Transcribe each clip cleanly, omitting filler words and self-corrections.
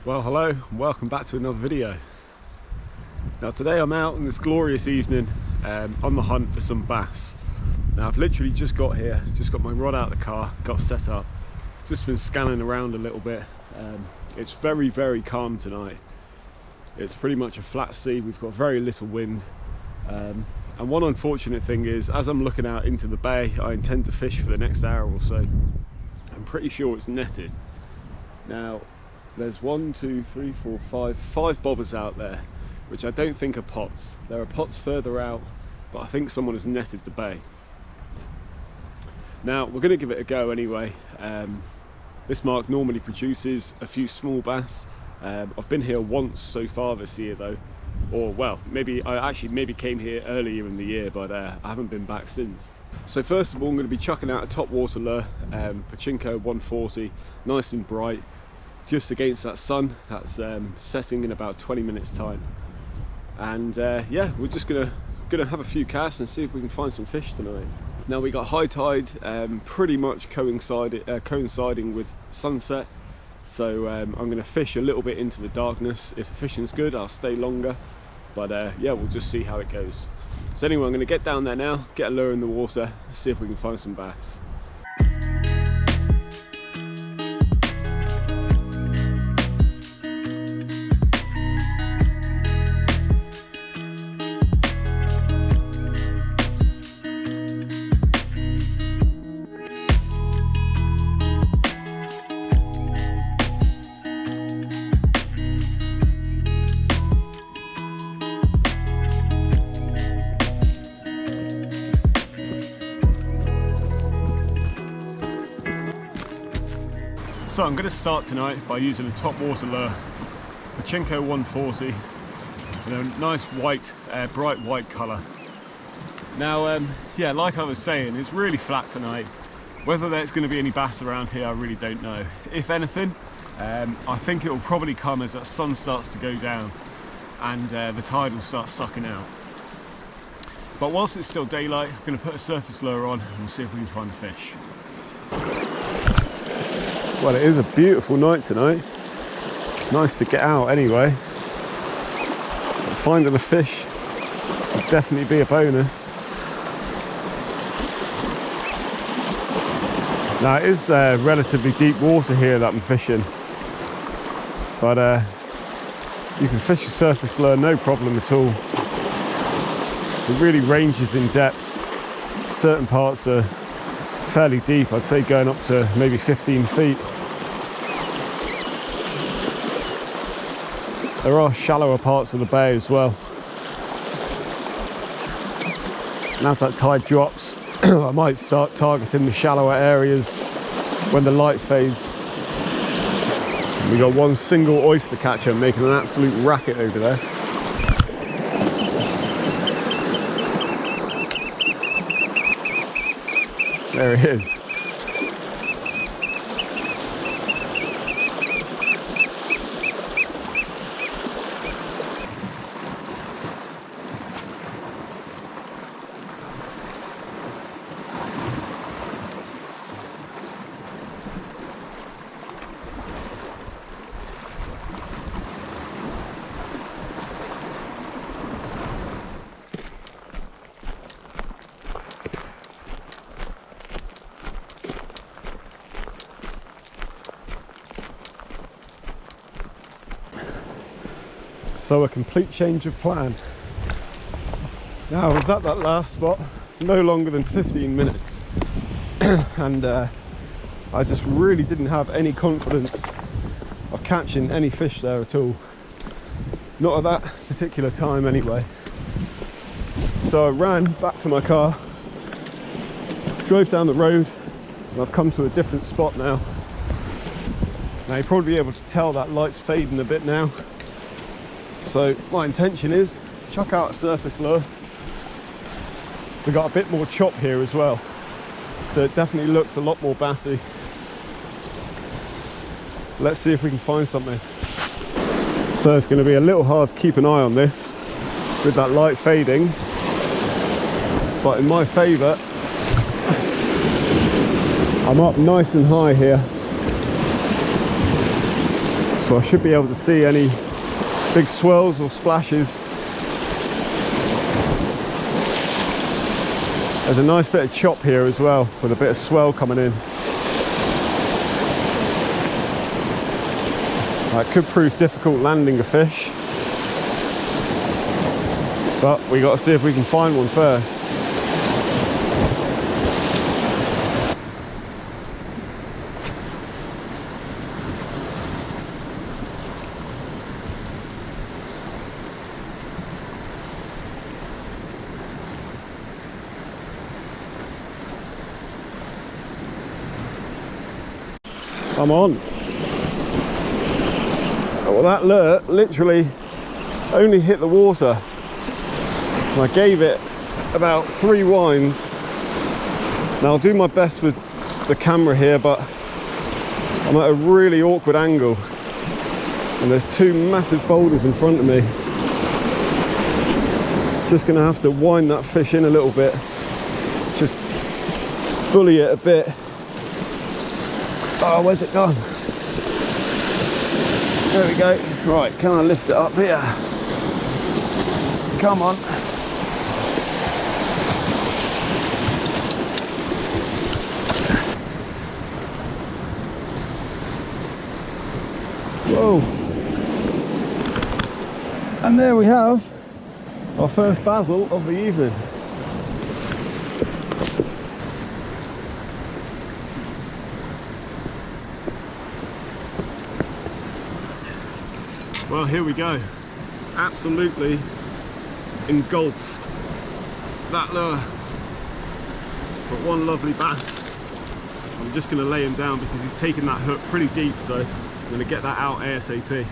Well, hello and welcome back to another video. Now today I'm out on this glorious evening on the hunt for some bass. Now I've literally just got here, just got my rod out of the car, got set up, just been scanning around a little bit. It's very calm tonight. It's pretty much a flat sea, we've got very little wind. And one unfortunate thing is, as I'm looking out into the bay, I intend to fish for the next hour or so. I'm pretty sure it's netted. Now there's five bobbers out there, which I don't think are pots. There are pots further out, but I think someone has netted the bay. Now we're going to give it a go anyway. This mark normally produces a few small bass. I've been here once so far this year though, or well, maybe came here earlier in the year, but I haven't been back since. So first of all, I'm going to be chucking out a top water lure, Pachinko 140, nice and bright, just against that sun that's setting in about 20 minutes time. And yeah, we're just gonna have a few casts and see if we can find some fish tonight. Now we got high tide pretty much coinciding with sunset, so I'm gonna fish a little bit into the darkness. If the fishing's good, I'll stay longer, but yeah, we'll just see how it goes. So anyway, I'm gonna get down there now, get a lure in the water, see if we can find some bass. So I'm going to start tonight by using a top water lure, Pachinko 140, in a nice white, bright white colour. Now, yeah, like I was saying, it's really flat tonight. Whether there's going to be any bass around here, I really don't know. If anything, I think it will probably come as that sun starts to go down and the tide will start sucking out. But whilst it's still daylight, I'm going to put a surface lure on and we'll see if we can find a fish. Well, it is a beautiful night tonight. Nice to get out anyway. Finding a fish would definitely be a bonus. Now it is relatively deep water here that I'm fishing, but you can fish a surface lure no problem at all. It really ranges in depth. Certain parts are fairly deep, I'd say going up to maybe 15 feet. There are shallower parts of the bay as well. And as that tide drops, I might start targeting the shallower areas when the light fades. We got one single oyster catcher making an absolute racket over there. There he is. So a complete change of plan. Now I was at that last spot no longer than 15 minutes and I just really didn't have any confidence of catching any fish there at all. Not at that particular time anyway. So I ran back to my car, drove down the road, and I've come to a different spot now. Now you'll probably be able to tell that light's fading a bit now. So my intention is chuck out a surface lure. We've got a bit more chop here as well, so it definitely looks a lot more bassy. Let's see if we can find something. So it's going to be a little hard to keep an eye on this with that light fading, but in my favour, I'm up nice and high here. So So I should be able to see any big swirls or splashes. There's a nice bit of chop here as well, with a bit of swell coming in. It could prove difficult landing a fish, but we got to see if we can find one first. Come on. Well, that lure literally only hit the water. And I gave it about 3 winds. Now I'll do my best with the camera here, but I'm at a really awkward angle. And there's 2 massive boulders in front of me. Just gonna have to wind that fish in a little bit. Just bully it a bit. Oh, where's it gone? There we go. Right, can I lift it up here? Come on. Whoa. And there we have our first basil of the evening. Well, here we go. Absolutely engulfed that lure. But one lovely bass. I'm just going to lay him down because he's taken that hook pretty deep, so I'm going to get that out ASAP.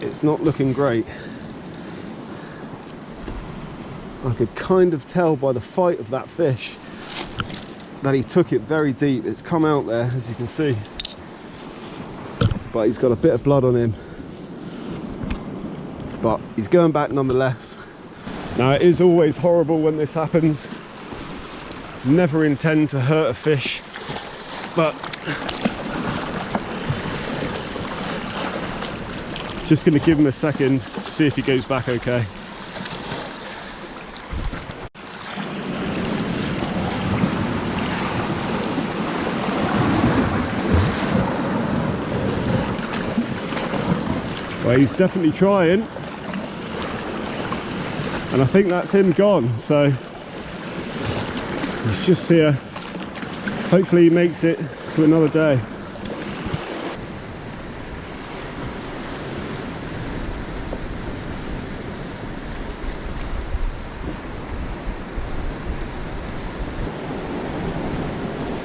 It's not looking great. I could kind of tell by the fight of that fish that he took it very deep. It's come out there, as you can see. But he's got a bit of blood on him. But he's going back nonetheless. Now, it is always horrible when this happens. Never intend to hurt a fish, but just going to give him a second, see if he goes back okay. Well, he's definitely trying. And I think that's him gone, so he's just here. Hopefully he makes it to another day.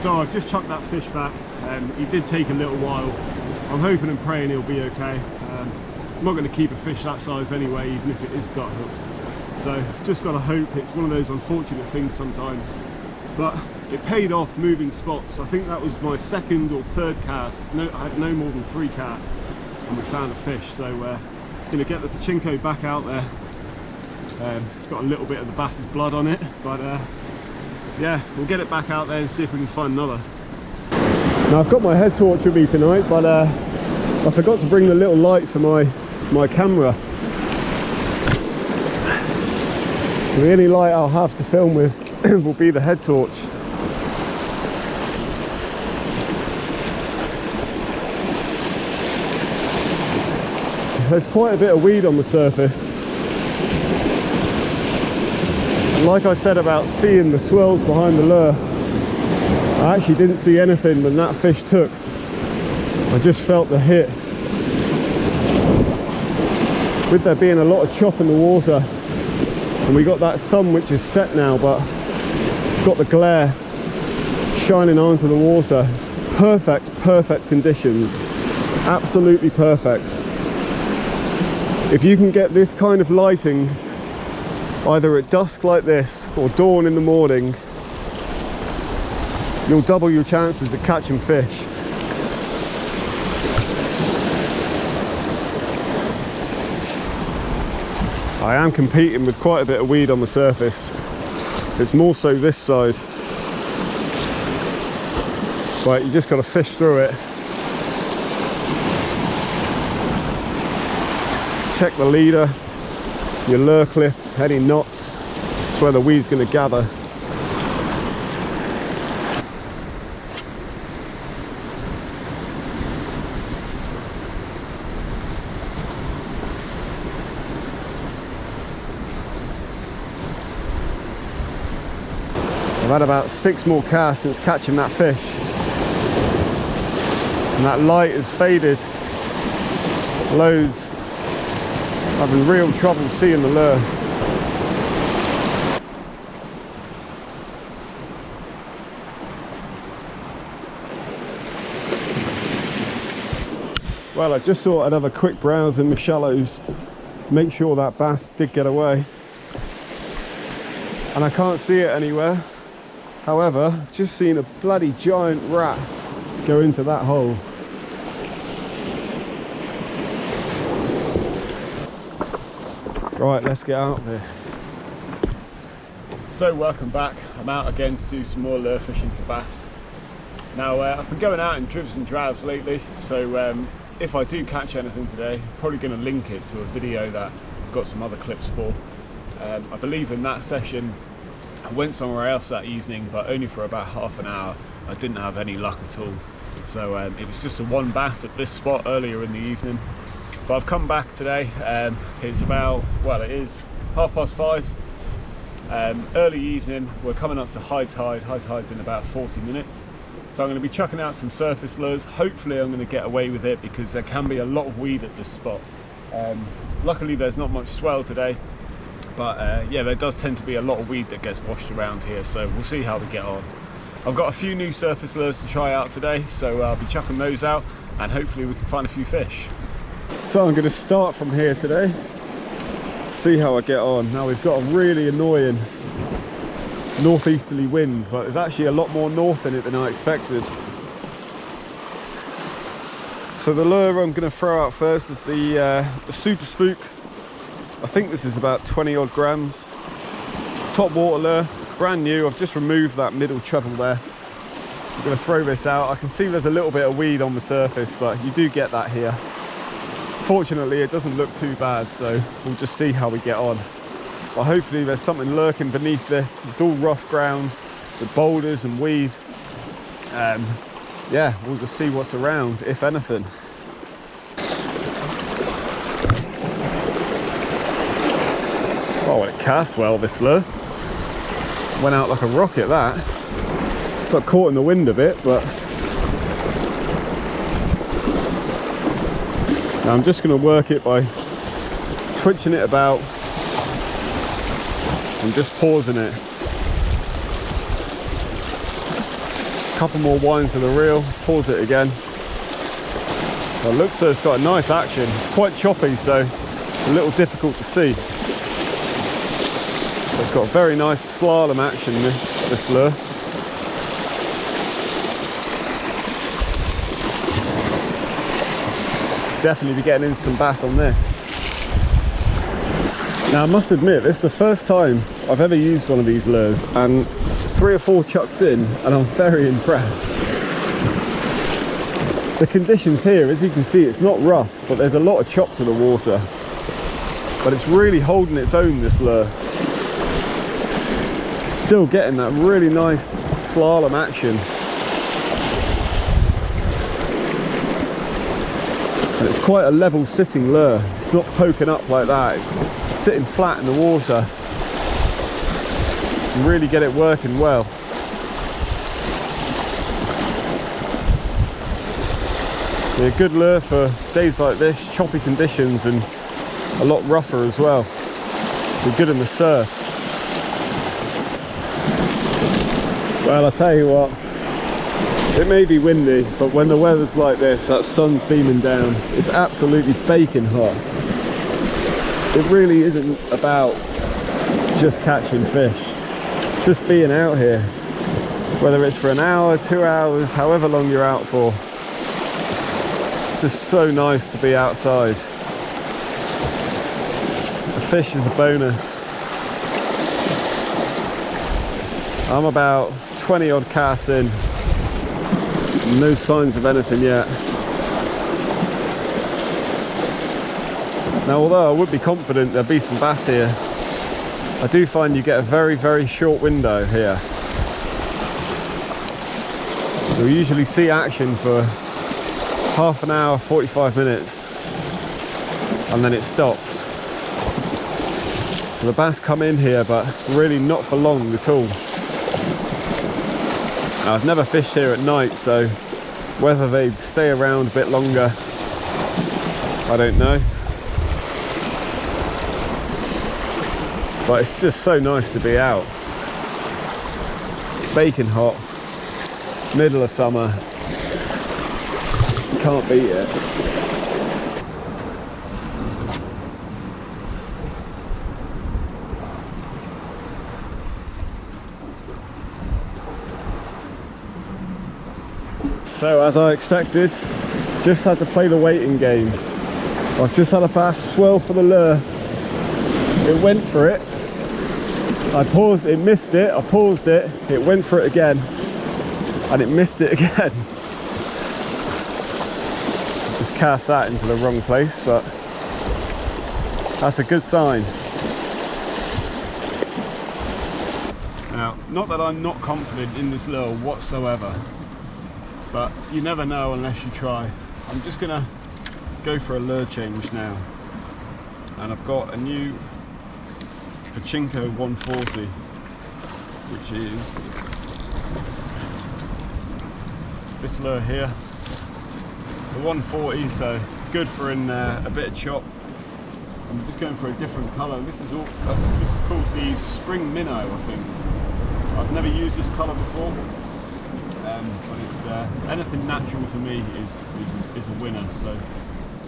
So I've just chucked that fish back. He did take a little while. I'm hoping and praying he'll be okay. I'm not going to keep a fish that size anyway, even if it is gut hooked. So just got to hope. It's one of those unfortunate things sometimes, but it paid off moving spots. I think that was my 2nd or 3rd cast. No, I had no more than 3 casts and we found a fish. So going to get the pachinko back out there. It's got a little bit of the bass's blood on it, but yeah, we'll get it back out there and see if we can find another. Now, I've got my head torch with me tonight, but I forgot to bring the little light for my camera. So the only light I'll have to film with will be the head torch. There's quite a bit of weed on the surface. And like I said about seeing the swirls behind the lure, I actually didn't see anything when that fish took. I just felt the hit. With there being a lot of chop in the water, and we got that sun which is set now, but got the glare shining onto the water. Perfect conditions. Absolutely perfect. If you can get this kind of lighting either at dusk like this or dawn in the morning, you'll double your chances of catching fish. I am competing with quite a bit of weed on the surface. It's more so this side. Right, you just got to fish through it. check the leader, your lure clip, any knots. It's where the weed's going to gather. I've had about 6 more casts since catching that fish, and that light has faded loads. I'm having real trouble seeing the lure. Well, I just thought I'd have a quick browse in the shallows, make sure that bass did get away, and I can't see it anywhere. However, I've just seen a bloody giant rat go into that hole. Right, let's get out of here. So welcome back. I'm out again to do some more lure fishing for bass. Now I've been going out in dribs and drabs lately, so if I do catch anything today, I'm probably going to link it to a video that I've got some other clips for. I believe in that session I went somewhere else that evening, but only for about half an hour. I didn't have any luck at all, so it was just a one bass at this spot earlier in the evening. But I've come back today. It's about, well, it is 5:30, early evening. We're coming up to high tide. High tide's in about 40 minutes, so I'm going to be chucking out some surface lures. Hopefully I'm going to get away with it, because there can be a lot of weed at this spot. Luckily there's not much swell today, but yeah, there does tend to be a lot of weed that gets washed around here, so we'll see how we get on. I've got a few new surface lures to try out today, so I'll be chucking those out, and hopefully we can find a few fish. So I'm going to start from here today, see how I get on. Now we've got a really annoying northeasterly wind, but there's actually a lot more north in it than I expected. So the lure I'm going to throw out first is the Super Spook. I think this is about 20 odd grams. Top water lure, brand new. I've just removed that middle treble there. I'm going to throw this out. I can see there's a little bit of weed on the surface, but you do get that here. Fortunately it doesn't look too bad, so we'll just see how we get on. But hopefully there's something lurking beneath this. It's all rough ground with boulders and weed. Yeah, we'll just see what's around, if anything. Oh, it cast well, this lure. Went out like a rocket, that. Got caught in the wind a bit, but now I'm just going to work it by twitching it about and just pausing it. A couple more winds of the reel, pause it again. Well, it looks so it's got a nice action. It's quite choppy, so a little difficult to see. It's got a very nice slalom action, this lure. Definitely be getting in some bass on this. Now I must admit, this is the first time I've ever used one of these lures, and 3 or 4 chucks in and I'm very impressed. The conditions here, as you can see, it's not rough, but there's a lot of chop to the water. But it's really holding its own, this lure. Still getting that really nice slalom action. And it's quite a level sitting lure. It's not poking up like that, it's sitting flat in the water. You really get it working well. Be a good lure for days like this, choppy conditions and a lot rougher as well. Be good in the surf. Well, I'll tell you what, it may be windy, but when the weather's like this, that sun's beaming down, it's absolutely baking hot. It really isn't about just catching fish, just being out here, whether it's for an hour, 2 hours, however long you're out for. It's just so nice to be outside. The fish is a bonus. I'm about 20 odd casts in, no signs of anything yet. Now, although I would be confident there'll be some bass here, I do find you get a very, very short window here. You'll usually see action for half an hour, 45 minutes, and then it stops. So the bass come in here, but really not for long at all. Now, I've never fished here at night, so whether they'd stay around a bit longer, I don't know. But it's just so nice to be out. Baking hot, middle of summer. Can't beat it. So, as I expected, just had to play the waiting game. I've just had a bass swirl for the lure. It went for it. I paused, it missed it. I paused it. It went for it again, and it missed it again. Just cast that into the wrong place, but that's a good sign. Now, not that I'm not confident in this lure whatsoever, but you never know unless you try. I'm just gonna go for a lure change now, and I've got a new Pachinko 140, which is this lure here, the 140, so good for in a bit of chop. I'm just going for a different colour. This is called the Spring Minnow, I think. I've never used this colour before, but it's anything natural to me is a winner. So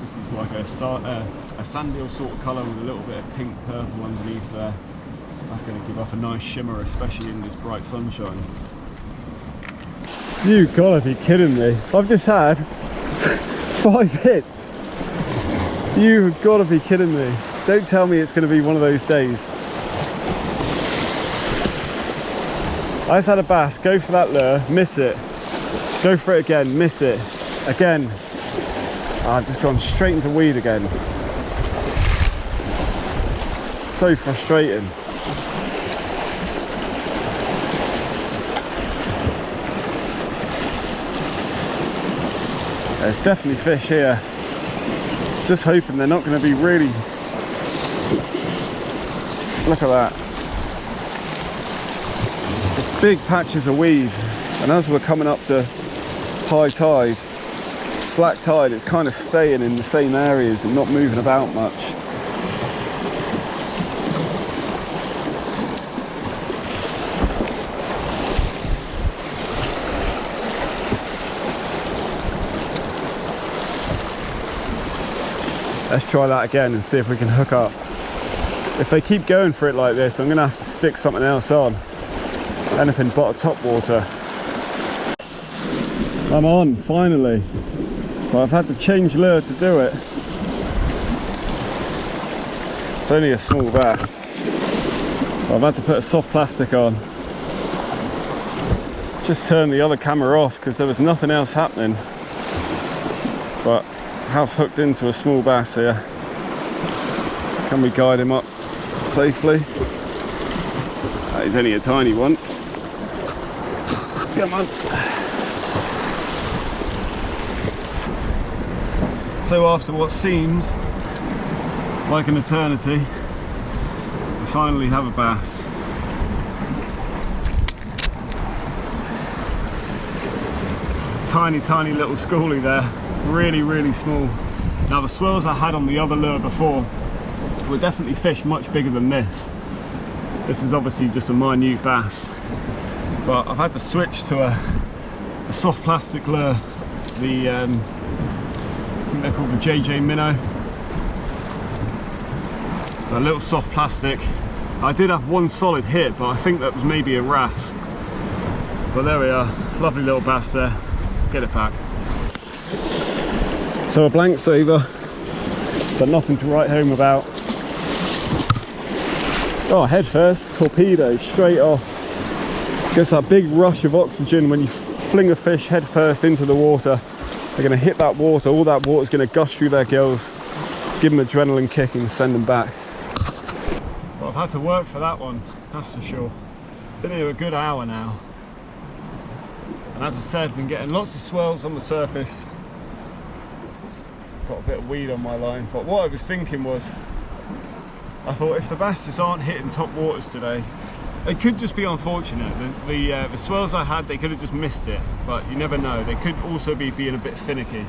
this is like a sandal sort of colour with a little bit of pink purple underneath there. That's going to give off a nice shimmer, especially in this bright sunshine. You gotta be kidding me. I've just had 5 hits. You've gotta be kidding me. Don't tell me it's going to be one of those days. I just had a bass, go for that lure, miss it. Go for it again, miss it. Again. I've just gone straight into weed again. So frustrating. There's definitely fish here. Just hoping they're not going to be really... Look at that. Big patches of weed. And as we're coming up to high tide, slack tide, it's kind of staying in the same areas and not moving about much. Let's try that again and see if we can hook up. If they keep going for it like this, I'm going to have to stick something else on. Anything but a top water. I'm on, finally. But I've had to change lure to do it. It's only a small bass. But I've had to put a soft plastic on. Just turned the other camera off because there was nothing else happening. But have hooked into a small bass here. Can we guide him up safely? That is only a tiny one. Come on. So after what seems like an eternity, we finally have a bass. Tiny, tiny little schoolie there. Really, really small. Now the swirls I had on the other lure before were definitely fish much bigger than this. This is obviously just a minute bass. But I've had to switch to a soft plastic lure. The I think they're called the JJ Minnow. So a little soft plastic. I did have one solid hit, but I think that was maybe a wrasse. But there we are, lovely little bass there. Let's get it back. So a blank saver, but nothing to write home about. Oh, head first, torpedo, straight off. Gets that big rush of oxygen when you fling a fish head first into the water. They're going to hit that water, all that water is going to gush through their gills, give them adrenaline kick and send them back. But I've had to work for that one, that's for sure. Been here a good hour now. And as I said, been getting lots of swells on the surface. Got a bit of weed on my line. But what I was thinking was, I thought if the bass just aren't hitting top waters today, it could just be unfortunate. The swells I had, they could have just missed it, but you never know. They could also be being a bit finicky.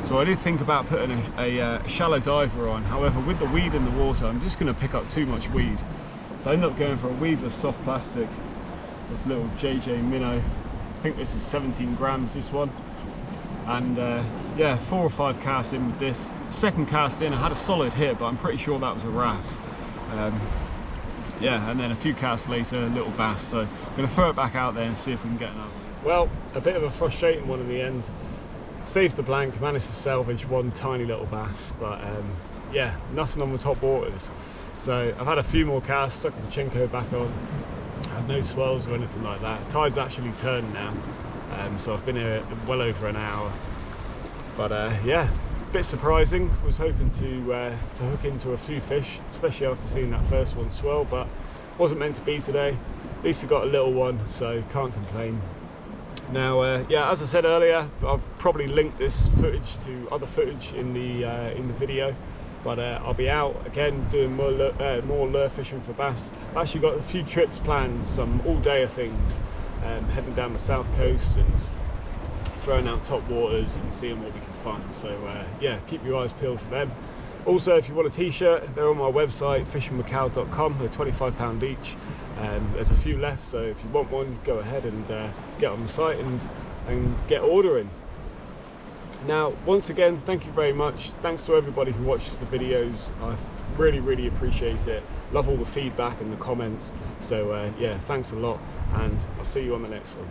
So I did think about putting a shallow diver on. However, with the weed in the water, I'm just going to pick up too much weed. So I ended up going for a weedless soft plastic. This little JJ Minnow. I think this is 17 grams, this one. And yeah, 4 or 5 casts in with this. Second cast in, I had a solid hit, but I'm pretty sure that was a wrasse. Yeah, and then a few casts later, a little bass. So I'm going to throw it back out there and see if we can get another. Well, a bit of a frustrating one in the end. Saved the blank, managed to salvage one tiny little bass, but yeah, nothing on the top waters. So I've had a few more casts, stuck the Chinko back on. Had no swells or anything like that. Tide's actually turned now, so I've been here well over an hour. But yeah, a bit surprising. Was hoping to hook into a few fish, especially after seeing that first one swell, but wasn't meant to be today. At least I got a little one, so can't complain. Now, yeah, as I said earlier, I've probably linked this footage to other footage in the video. But I'll be out again doing more lure fishing for bass. I've actually got a few trips planned, some all-dayer things, heading down the south coast and throwing out top waters and seeing what we can find. So yeah, keep your eyes peeled for them. Also, if you want a t-shirt, they're on my website, fishingwithcal.com. They're £25 each. There's a few left, so if you want one, go ahead and get on the site and get ordering. Now, once again, thank you very much. Thanks to everybody who watches the videos. I really appreciate it. Love all the feedback and the comments. So yeah, thanks a lot, and I'll see you on the next one.